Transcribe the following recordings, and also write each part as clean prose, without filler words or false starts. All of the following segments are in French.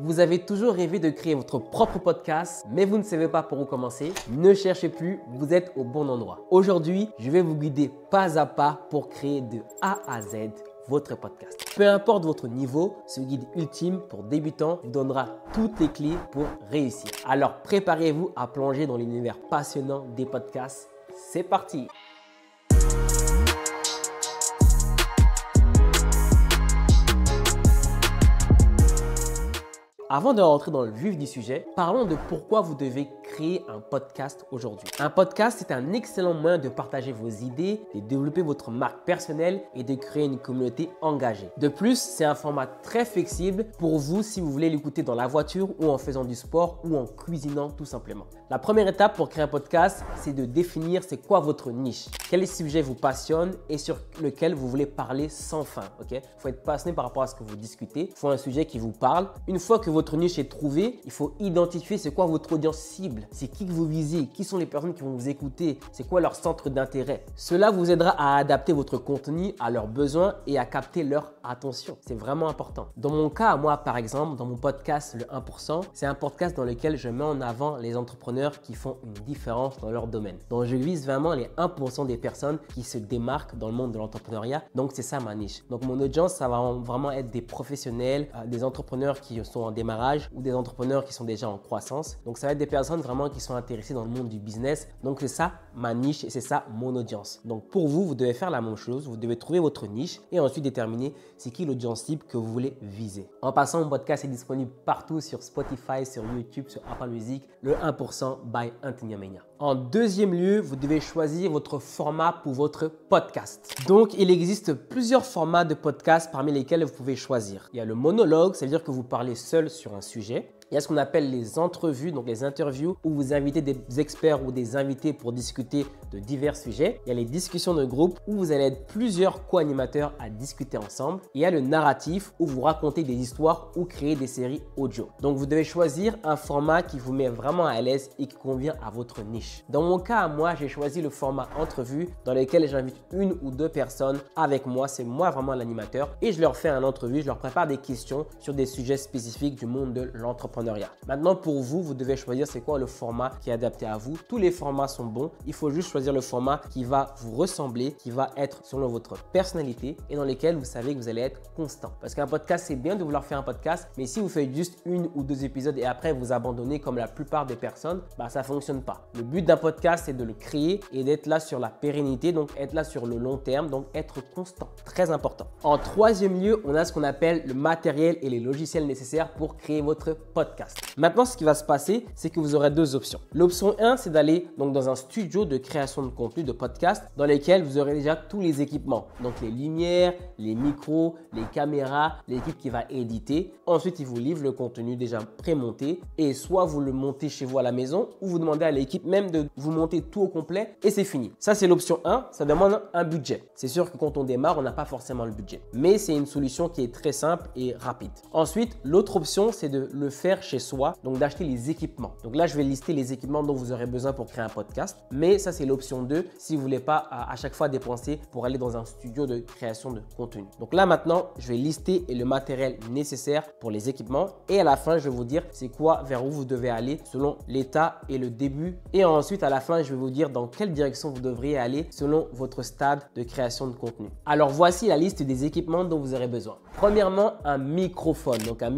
Vous avez toujours rêvé de créer votre propre podcast, mais vous ne savez pas par où commencer? Ne cherchez plus, vous êtes au bon endroit. Aujourd'hui, je vais vous guider pas à pas pour créer de A à Z votre podcast. Peu importe votre niveau, ce guide ultime pour débutants vous donnera toutes les clés pour réussir. Alors préparez-vous à plonger dans l'univers passionnant des podcasts. C'est parti! Avant de rentrer dans le vif du sujet, parlons de pourquoi vous devez créer un podcast aujourd'hui. Un podcast, c'est un excellent moyen de partager vos idées, de développer votre marque personnelle et de créer une communauté engagée. De plus, c'est un format très flexible pour vous si vous voulez l'écouter dans la voiture ou en faisant du sport ou en cuisinant tout simplement. La première étape pour créer un podcast, c'est de définir c'est quoi votre niche. Quel sujet vous passionne et sur lequel vous voulez parler sans fin. Il faut être passionné par rapport à ce que vous discutez. Il faut un sujet qui vous parle. Une fois que votre niche est trouvée, il faut identifier c'est quoi votre audience cible. C'est qui que vous visez, qui sont les personnes qui vont vous écouter, c'est quoi leur centre d'intérêt. Cela vous aidera à adapter votre contenu à leurs besoins et à capter leur attention. C'est vraiment important. Dans mon cas, moi par exemple, dans mon podcast Le 1%, c'est un podcast dans lequel je mets en avant les entrepreneurs qui font une différence dans leur domaine. Donc je vise vraiment les 1% des personnes qui se démarquent dans le monde de l'entrepreneuriat. Donc c'est ça ma niche. Donc mon audience, ça va vraiment être des professionnels, des entrepreneurs qui sont en démarrage ou des entrepreneurs qui sont déjà en croissance. Donc ça va être des personnes vraiment qui sont intéressées dans le monde du business. Donc c'est ça ma niche et c'est ça mon audience. Donc pour vous, vous devez faire la même chose. Vous devez trouver votre niche et ensuite déterminer c'est qui l'audience cible que vous voulez viser. En passant, mon podcast est disponible partout sur Spotify, sur YouTube, sur Apple Music, le 1% by Anthony Amenya. En deuxième lieu, vous devez choisir votre format pour votre podcast. Donc, il existe plusieurs formats de podcast parmi lesquels vous pouvez choisir. Il y a le monologue, c'est-à-dire que vous parlez seul sur un sujet. Il y a ce qu'on appelle les entrevues, donc les interviews où vous invitez des experts ou des invités pour discuter de divers sujets. Il y a les discussions de groupe où vous allez être plusieurs co-animateurs à discuter ensemble. Il y a le narratif où vous racontez des histoires ou créez des séries audio. Donc, vous devez choisir un format qui vous met vraiment à l'aise et qui convient à votre niche. Dans mon cas, moi, j'ai choisi le format entrevue dans lequel j'invite une ou deux personnes avec moi. C'est moi vraiment l'animateur et je leur fais un entrevue. Je leur prépare des questions sur des sujets spécifiques du monde de l'entrepreneuriat. Maintenant, pour vous, vous devez choisir c'est quoi le format qui est adapté à vous. Tous les formats sont bons. Il faut juste choisir le format qui va vous ressembler, qui va être selon votre personnalité et dans lequel vous savez que vous allez être constant. Parce qu'un podcast, c'est bien de vouloir faire un podcast, mais si vous faites juste une ou deux épisodes et après vous abandonnez comme la plupart des personnes, ça ne fonctionne pas. Le but d'un podcast, c'est de le créer et d'être là sur la pérennité, donc être là sur le long terme, donc être constant. Très important. En troisième lieu, on a ce qu'on appelle le matériel et les logiciels nécessaires pour créer votre podcast. Maintenant, ce qui va se passer, c'est que vous aurez deux options. L'option 1, c'est d'aller donc dans un studio de création de contenu de podcast dans lequel vous aurez déjà tous les équipements. Donc les lumières, les micros, les caméras, l'équipe qui va éditer. Ensuite, ils vous livrent le contenu déjà pré-monté et soit vous le montez chez vous à la maison ou vous demandez à l'équipe même de vous monter tout au complet et c'est fini. Ça, c'est l'option 1. Ça demande un budget. C'est sûr que quand on démarre, on n'a pas forcément le budget. Mais c'est une solution qui est très simple et rapide. Ensuite, l'autre option, c'est de le faire chez soi, donc d'acheter les équipements. Donc là, je vais lister les équipements dont vous aurez besoin pour créer un podcast. Mais ça, c'est l'option 2 si vous ne voulez pas à chaque fois dépenser pour aller dans un studio de création de contenu. Donc là, maintenant, je vais lister le matériel nécessaire pour les équipements. Et à la fin, je vais vous dire c'est quoi, vers où vous devez aller selon l'état et le début. Et ensuite, à la fin, je vais vous dire dans quelle direction vous devriez aller selon votre stade de création de contenu. Alors, voici la liste des équipements dont vous aurez besoin. Premièrement, un microphone. Donc, un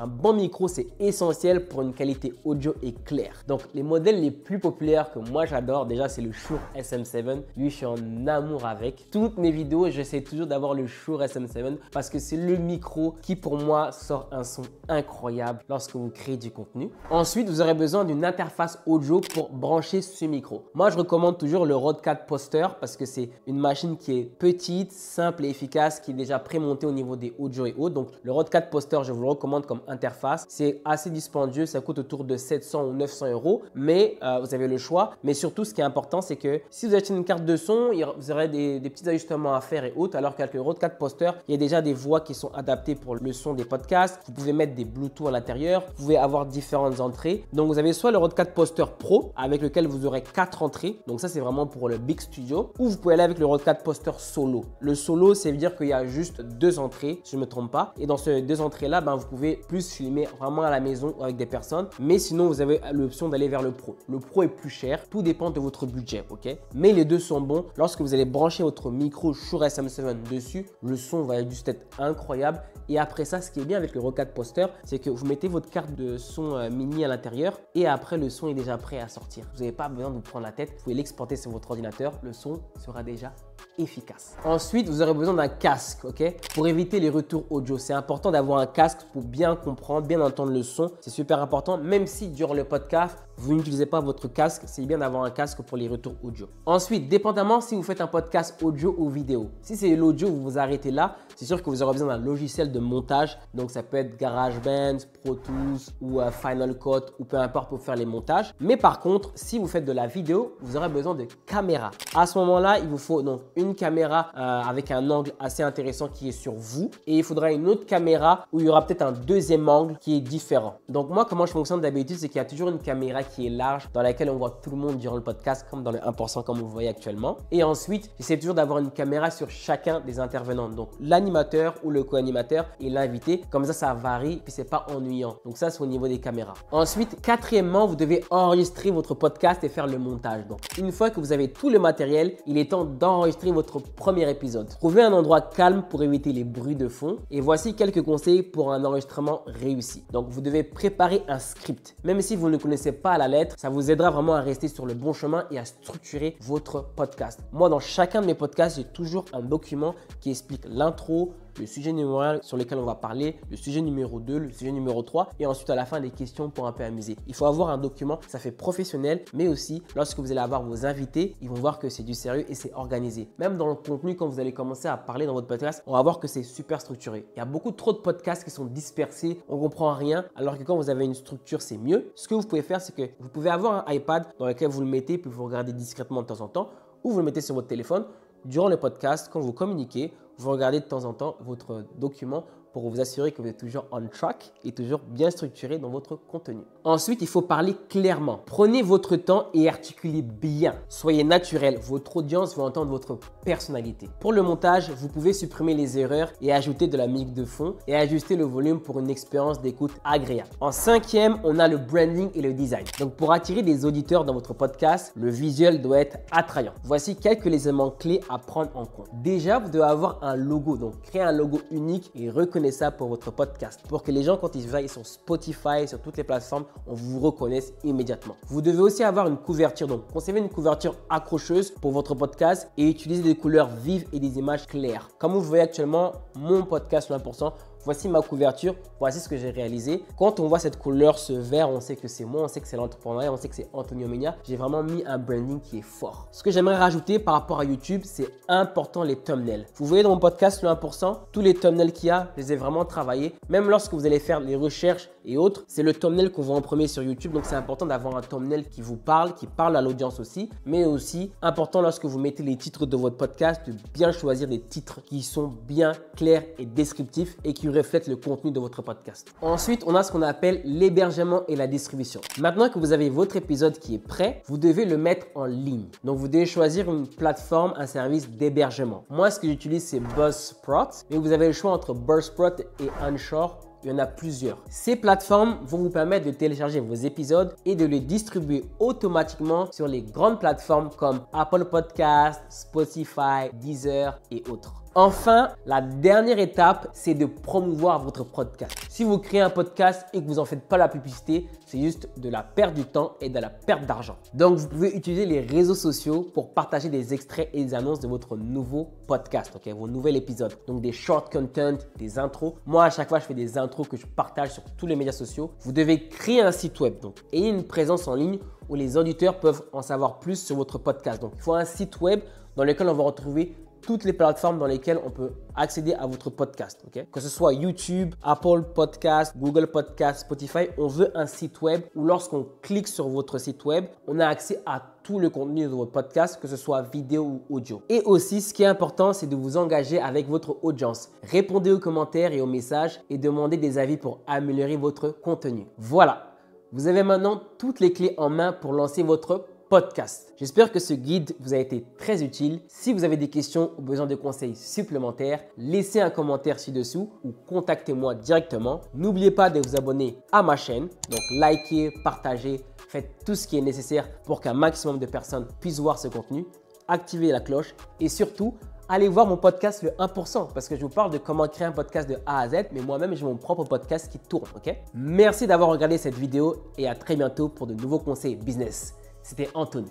bon micro, c'est essentiel pour une qualité audio et claire. Donc, les modèles les plus populaires que moi j'adore, déjà, c'est le Shure SM7. Lui, je suis en amour avec. Toutes mes vidéos, j'essaie toujours d'avoir le Shure SM7 parce que c'est le micro qui, pour moi, sort un son incroyable lorsque vous créez du contenu. Ensuite, vous aurez besoin d'une interface audio pour brancher ce micro. Moi, je recommande toujours le Rode 4 Poster parce que c'est une machine qui est petite, simple et efficace, qui est déjà pré-montée au niveau des audio et autres. Donc, le Rode 4 Poster, je vous le recommande comme interface. C'est assez dispendieux, ça coûte autour de 700 ou 900 euros, mais vous avez le choix. Mais surtout, ce qui est important, c'est que si vous achetez une carte de son, vous aurez des petits ajustements à faire et autres, alors qu'avec le Rode 4 Poster, il y a déjà des voix qui sont adaptées pour le son des podcasts. Vous pouvez mettre des Bluetooth à l'intérieur, vous pouvez avoir différentes entrées. Donc, vous avez soit le Rode 4 Poster Pro avec lequel vous aurez 4 entrées. Donc ça, c'est vraiment pour le Big Studio. Ou vous pouvez aller avec le Rodecaster Solo. Le Solo, ça veut dire qu'il y a juste 2 entrées, si je ne me trompe pas. Et dans ces 2 entrées-là, vous pouvez plus filmer vraiment à la maison avec des personnes. Mais sinon, vous avez l'option d'aller vers le Pro. Le Pro est plus cher. Tout dépend de votre budget, ok? Mais les deux sont bons. Lorsque vous allez brancher votre micro Shure SM7 dessus, le son va juste être incroyable. Et après ça, ce qui est bien avec le Rodecaster, c'est que vous mettez votre carte de son mini à l'intérieur et après le son est déjà prêt à sortir. Vous n'avez pas besoin de vous prendre la tête. Vous pouvez l'exporter sur votre ordinateur. Le son sera déjà efficace. Ensuite, vous aurez besoin d'un casque, ok? Pour éviter les retours audio. C'est important d'avoir un casque pour bien comprendre, bien entendre le son. C'est super important. Même si durant le podcast, vous n'utilisez pas votre casque, c'est bien d'avoir un casque pour les retours audio. Ensuite, dépendamment si vous faites un podcast audio ou vidéo. Si c'est l'audio, vous vous arrêtez là. C'est sûr que vous aurez besoin d'un logiciel de montage. Donc, ça peut être GarageBand, Pro Tools ou Final Cut ou peu importe pour faire les montages. Mais par contre, si vous faites de la vidéo, vous aurez besoin de caméra. À ce moment-là, il vous faut donc une caméra avec un angle assez intéressant qui est sur vous. Et il faudra une autre caméra où il y aura peut-être un deuxième angle qui est différent. Donc, moi, comment je fonctionne d'habitude, c'est qu'il y a toujours une caméra qui est large dans laquelle on voit tout le monde durant le podcast, comme dans le 1% comme vous voyez actuellement. Et ensuite, j'essaie toujours d'avoir une caméra sur chacun des intervenants. Donc, l'animateur ou le co-animateur et l'invité. Comme ça varie puis c'est pas ennuyant. Donc ça, c'est au niveau des caméras. Ensuite, quatrièmement, vous devez enregistrer votre podcast et faire le montage. Donc, une fois que vous avez tout le matériel, il est temps d'enregistrer votre premier épisode. Trouvez un endroit calme pour éviter les bruits de fond. Et voici quelques conseils pour un enregistrement réussi. Donc, vous devez préparer un script. Même si vous ne connaissez pas à la lettre, ça vous aidera vraiment à rester sur le bon chemin et à structurer votre podcast. Moi, dans chacun de mes podcasts, j'ai toujours un document qui explique l'intro, le sujet numéro 1 sur lequel on va parler, le sujet numéro 2, le sujet numéro 3 et ensuite à la fin des questions pour un peu amuser. Il faut avoir un document, ça fait professionnel, mais aussi lorsque vous allez avoir vos invités, ils vont voir que c'est du sérieux et c'est organisé. Même dans le contenu, quand vous allez commencer à parler dans votre podcast, on va voir que c'est super structuré. Il y a beaucoup trop de podcasts qui sont dispersés, on ne comprend rien, alors que quand vous avez une structure, c'est mieux. Ce que vous pouvez faire, c'est que vous pouvez avoir un iPad dans lequel vous le mettez puis vous regardez discrètement de temps en temps ou vous le mettez sur votre téléphone. Durant le podcast, quand vous communiquez, vous regardez de temps en temps votre document pour vous assurer que vous êtes toujours on track et toujours bien structuré dans votre contenu. Ensuite, il faut parler clairement. Prenez votre temps et articulez bien. Soyez naturel. Votre audience va entendre votre personnalité. Pour le montage, vous pouvez supprimer les erreurs et ajouter de la musique de fond et ajuster le volume pour une expérience d'écoute agréable. En cinquième, on a le branding et le design. Donc, pour attirer des auditeurs dans votre podcast, le visuel doit être attrayant. Voici quelques éléments clés à prendre en compte. Déjà, vous devez avoir un logo. Donc, créez un logo unique et reconnaissable pour votre podcast pour que les gens, quand ils aillent sur Spotify, sur toutes les plateformes, on vous reconnaisse immédiatement. Vous devez aussi avoir une couverture. Donc, concevez une couverture accrocheuse pour votre podcast et utilisez des couleurs vives et des images claires. Comme vous voyez actuellement, mon podcast 1%, voici ma couverture, voici ce que j'ai réalisé. Quand on voit cette couleur, ce vert, on sait que c'est moi, on sait que c'est l'entrepreneuriat, on sait que c'est Antonio Mena. J'ai vraiment mis un branding qui est fort. Ce que j'aimerais rajouter par rapport à YouTube, c'est important les thumbnails. Vous voyez dans mon podcast le 1%, tous les thumbnails qu'il y a, je les ai vraiment travaillés. Même lorsque vous allez faire les recherches et autres, c'est le thumbnail qu'on voit en premier sur YouTube. Donc, c'est important d'avoir un thumbnail qui vous parle, qui parle à l'audience aussi. Mais aussi, important lorsque vous mettez les titres de votre podcast, de bien choisir des titres qui sont bien clairs et descriptifs et qui reflète le contenu de votre podcast. Ensuite, on a ce qu'on appelle l'hébergement et la distribution. Maintenant que vous avez votre épisode qui est prêt, vous devez le mettre en ligne. Donc, vous devez choisir une plateforme, un service d'hébergement. Moi, ce que j'utilise, c'est Buzzsprout. Mais vous avez le choix entre Buzzsprout et Anchor. Il y en a plusieurs. Ces plateformes vont vous permettre de télécharger vos épisodes et de les distribuer automatiquement sur les grandes plateformes comme Apple Podcasts, Spotify, Deezer et autres. Enfin, la dernière étape, c'est de promouvoir votre podcast. Si vous créez un podcast et que vous n'en faites pas la publicité, c'est juste de la perte du temps et de la perte d'argent. Donc, vous pouvez utiliser les réseaux sociaux pour partager des extraits et des annonces de votre nouveau podcast, vos nouveaux épisodes. Donc, des short content, des intros. Moi, à chaque fois, je fais des intros que je partage sur tous les médias sociaux. Vous devez créer un site web. Donc, ayez une présence en ligne où les auditeurs peuvent en savoir plus sur votre podcast. Donc, il faut un site web dans lequel on va retrouver toutes les plateformes dans lesquelles on peut accéder à votre podcast. Que ce soit YouTube, Apple Podcast, Google Podcast, Spotify, on veut un site web où lorsqu'on clique sur votre site web, on a accès à tout le contenu de votre podcast, que ce soit vidéo ou audio. Et aussi, ce qui est important, c'est de vous engager avec votre audience. Répondez aux commentaires et aux messages et demandez des avis pour améliorer votre contenu. Voilà, vous avez maintenant toutes les clés en main pour lancer votre podcast. J'espère que ce guide vous a été très utile. Si vous avez des questions ou besoin de conseils supplémentaires, laissez un commentaire ci-dessous ou contactez-moi directement. N'oubliez pas de vous abonner à ma chaîne. Donc, likez, partagez, faites tout ce qui est nécessaire pour qu'un maximum de personnes puissent voir ce contenu. Activez la cloche et surtout, allez voir mon podcast le 1% parce que je vous parle de comment créer un podcast de A à Z, mais moi-même, j'ai mon propre podcast qui tourne, ok? Merci d'avoir regardé cette vidéo et à très bientôt pour de nouveaux conseils business. C'était Anthony.